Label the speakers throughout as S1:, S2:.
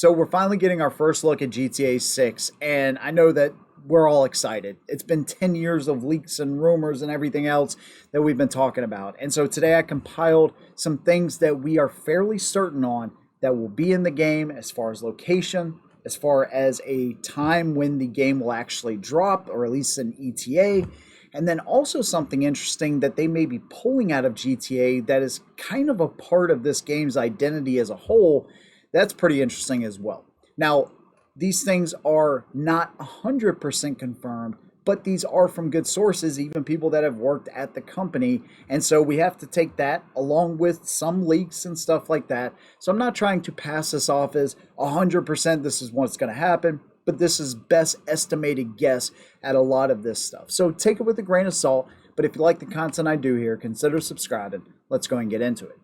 S1: So we're finally getting our first look at GTA 6, and I know that we're all excited. It's been 10 years of leaks and rumors and everything else that we've been talking about. And so today I compiled some things that we are fairly certain on that will be in the game as far as location, as far as a time when the game will actually drop, or at least an ETA. And then also something interesting that they may be pulling out of GTA that is kind of a part of this game's identity as a whole. That's pretty interesting as well. Now, these things are not 100% confirmed, but these are from good sources, even people that have worked at the company. And so we have to take that along with some leaks and stuff like that. So I'm not trying to pass this off as 100% this is what's going to happen, but this is best estimated guess at a lot of this stuff. So take it with a grain of salt. But if you like the content I do here, consider subscribing. Let's go and get into it.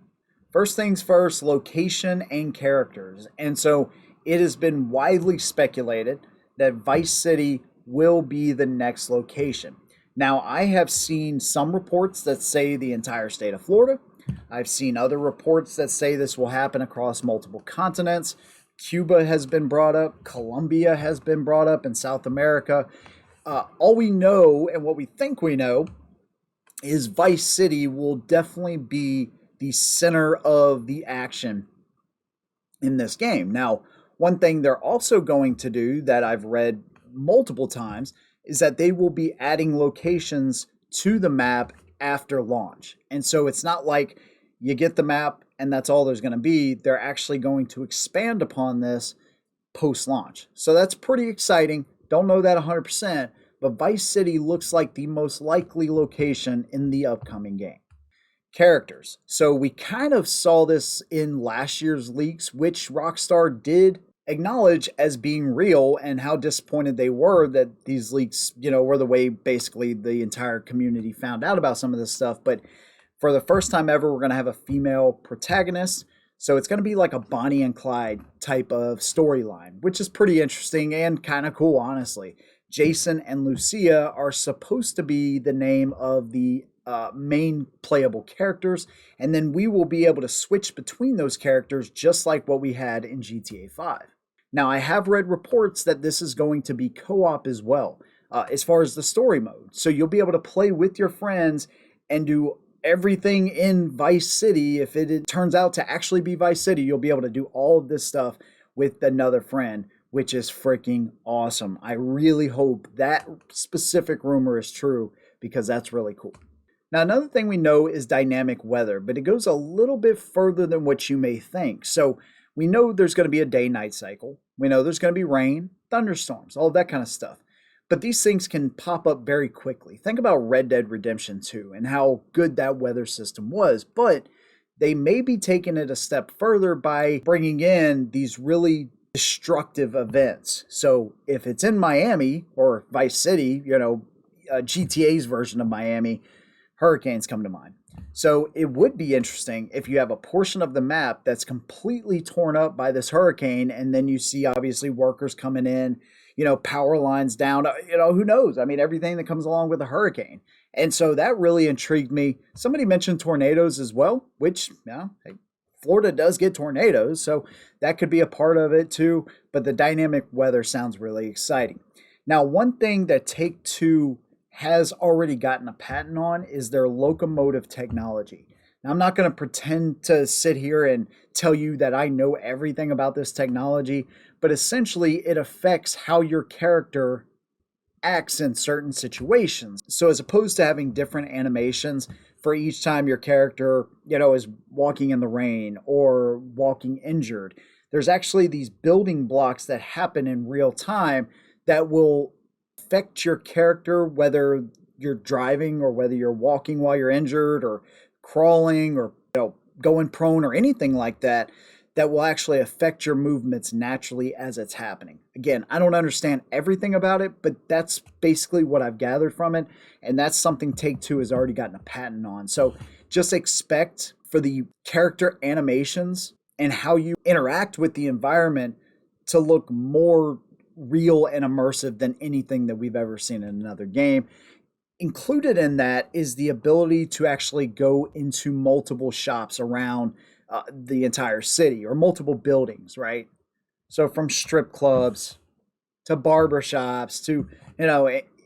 S1: First things first, location and characters. And so it has been widely speculated that Vice City will be the next location. Now, I have seen some reports that say the entire state of Florida. I've seen other reports that say this will happen across multiple continents. Cuba has been brought up. Colombia has been brought up in South America. All we know and what we think we know is Vice City will definitely be the center of the action in this game. Now, one thing they're also going to do that I've read multiple times is that they will be adding locations to the map after launch. And so it's not like you get the map and that's all there's going to be. They're actually going to expand upon this post-launch. So that's pretty exciting. Don't know that 100%, but Vice City looks like the most likely location in the upcoming game. Characters. So we kind of saw this in last year's leaks, which Rockstar did acknowledge as being real, and how disappointed they were that these leaks, were the way basically the entire community found out about some of this stuff. But for the first time ever, we're going to have a female protagonist. So it's going to be like a Bonnie and Clyde type of storyline, which is pretty interesting and kind of cool, honestly. Jason and Lucia are supposed to be the name of the main playable characters, and then we will be able to switch between those characters just like what we had in GTA 5. Now, I have read reports that this is going to be co-op as well, as far as the story mode. So you'll be able to play with your friends and do everything in Vice City. If it turns out to actually be Vice City, you'll be able to do all of this stuff with another friend, which is freaking awesome. I really hope that specific rumor is true, because that's really cool. Now, another thing we know is dynamic weather, but it goes a little bit further than what you may think. So we know there's going to be a day-night cycle. We know there's going to be rain, thunderstorms, all of that kind of stuff. But these things can pop up very quickly. Think about Red Dead Redemption 2 and how good that weather system was. But they may be taking it a step further by bringing in these really destructive events. So if it's in Miami or Vice City, GTA's version of Miami, hurricanes come to mind. So it would be interesting if you have a portion of the map that's completely torn up by this hurricane, and then you see obviously workers coming in, power lines down, who knows? I mean, everything that comes along with a hurricane. And so that really intrigued me. Somebody mentioned tornadoes as well, which, hey, Florida does get tornadoes, so that could be a part of it too. But the dynamic weather sounds really exciting. Now, one thing that Take-Two has already gotten a patent on is their locomotive technology. Now, I'm not going to pretend to sit here and tell you that I know everything about this technology, but essentially it affects how your character acts in certain situations. So as opposed to having different animations for each time your character, is walking in the rain or walking injured, there's actually these building blocks that happen in real time that will affect your character, whether you're driving or whether you're walking while you're injured or crawling or going prone or anything like that, that will actually affect your movements naturally as it's happening. Again, I don't understand everything about it, but that's basically what I've gathered from it, and that's something Take-Two has already gotten a patent on. So just expect for the character animations and how you interact with the environment to look more real and immersive than anything that we've ever seen in another game. Included in that is the ability to actually go into multiple shops around the entire city, or multiple buildings, right? So from strip clubs to barbershops to,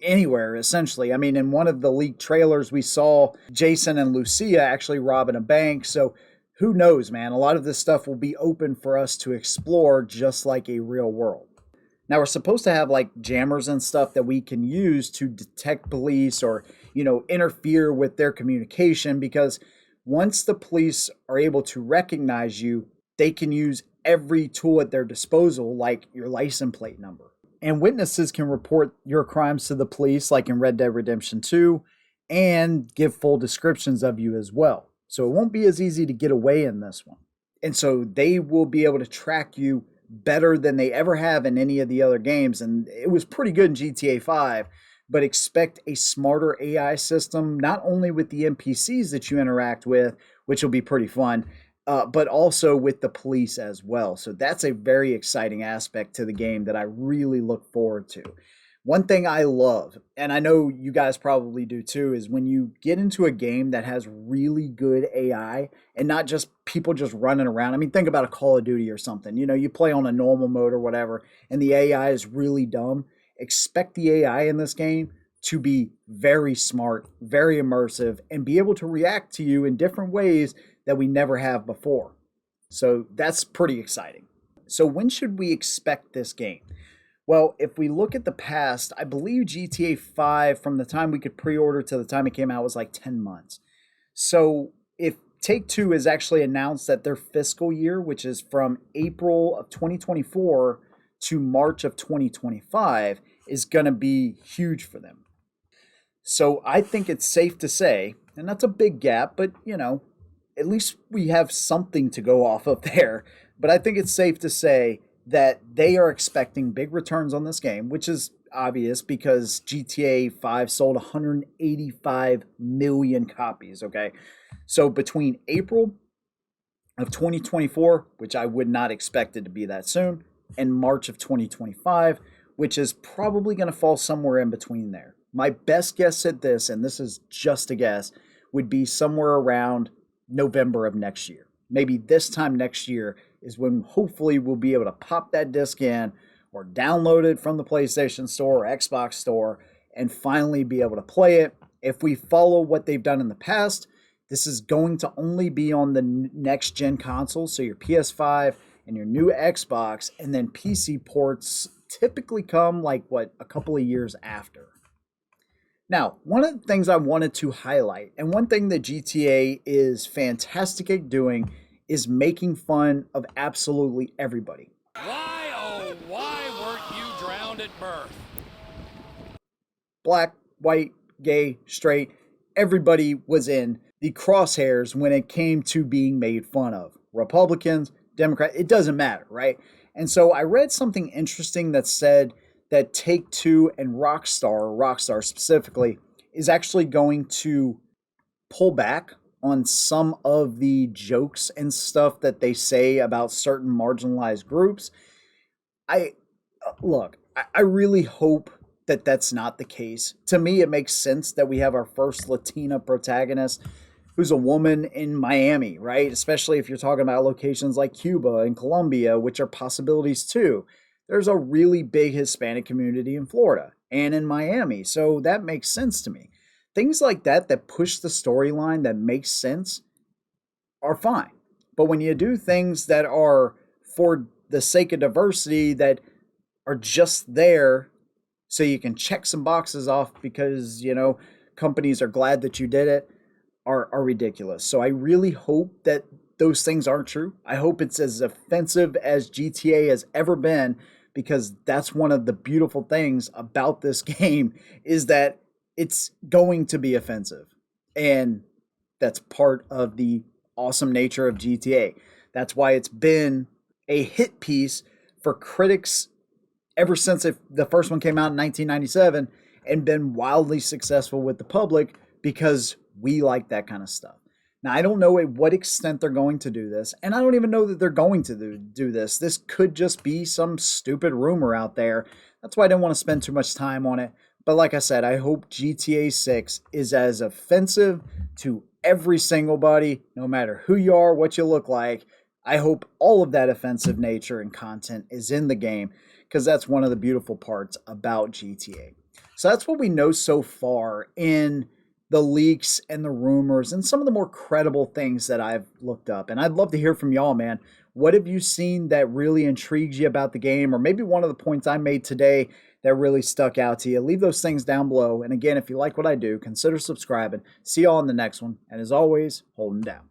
S1: anywhere essentially. I mean, in one of the leaked trailers, we saw Jason and Lucia actually robbing a bank. So who knows, man? A lot of this stuff will be open for us to explore just like a real world. Now we're supposed to have like jammers and stuff that we can use to detect police or, interfere with their communication because once the police are able to recognize you, they can use every tool at their disposal, like your license plate number. And witnesses can report your crimes to the police, like in Red Dead Redemption 2, and give full descriptions of you as well. So it won't be as easy to get away in this one. And so they will be able to track you better than they ever have in any of the other games. And it was pretty good in GTA 5, but expect a smarter AI system, not only with the NPCs that you interact with, which will be pretty fun, but also with the police as well. So that's a very exciting aspect to the game that I really look forward to. One thing I love, and I know you guys probably do too, is when you get into a game that has really good AI and not just people just running around. I mean, think about a Call of Duty or something. You play on a normal mode or whatever, and the AI is really dumb. Expect the AI in this game to be very smart, very immersive, and be able to react to you in different ways that we never have before. So that's pretty exciting. So when should we expect this game? Well, if we look at the past, I believe GTA 5, from the time we could pre-order to the time it came out, was like 10 months. So if Take-Two has actually announced that their fiscal year, which is from April of 2024 to March of 2025, is going to be huge for them. So I think it's safe to say, and that's a big gap, but at least we have something to go off of there. But I think it's safe to say that they are expecting big returns on this game, which is obvious because GTA 5 sold 185 million copies, okay? So between April of 2024, which I would not expect it to be that soon, and March of 2025, which is probably going to fall somewhere in between there. My best guess at this, and this is just a guess, would be somewhere around November of next year. Maybe this time next year is when hopefully we'll be able to pop that disc in or download it from the PlayStation Store or Xbox Store and finally be able to play it. If we follow what they've done in the past, this is going to only be on the next gen consoles, so your PS5 and your new Xbox, and then PC ports typically come like a couple of years after. Now, one of the things I wanted to highlight, and one thing that GTA is fantastic at doing, is making fun of absolutely everybody.
S2: Why, oh, why weren't you drowned at birth?
S1: Black, white, gay, straight, everybody was in the crosshairs when it came to being made fun of. Republicans, Democrats, it doesn't matter, right? And so I read something interesting that said that Take-Two and Rockstar specifically, is actually going to pull back on some of the jokes and stuff that they say about certain marginalized groups. I really hope that that's not the case. To me, it makes sense that we have our first Latina protagonist who's a woman in Miami, right? Especially if you're talking about locations like Cuba and Colombia, which are possibilities too. There's a really big Hispanic community in Florida and in Miami. So that makes sense to me. Things like that push the storyline that makes sense are fine. But when you do things that are for the sake of diversity that are just there so you can check some boxes off because, companies are glad that you did it are ridiculous. So I really hope that those things aren't true. I hope it's as offensive as GTA has ever been, because that's one of the beautiful things about this game is that it's going to be offensive. And that's part of the awesome nature of GTA. That's why it's been a hit piece for critics ever since the first one came out in 1997 and been wildly successful with the public because we like that kind of stuff. Now, I don't know at what extent they're going to do this, and I don't even know that they're going to do this. This could just be some stupid rumor out there. That's why I didn't want to spend too much time on it. But like I said, I hope GTA 6 is as offensive to every single body, no matter who you are, what you look like, I hope all of that offensive nature and content is in the game because that's one of the beautiful parts about GTA. So that's what we know so far in the leaks and the rumors and some of the more credible things that I've looked up. And I'd love to hear from y'all, man. What have you seen that really intrigues you about the game? Or maybe one of the points I made today that really stuck out to you? Leave those things down below. And again, if you like what I do, consider subscribing. See y'all in the next one. And as always, hold 'em down.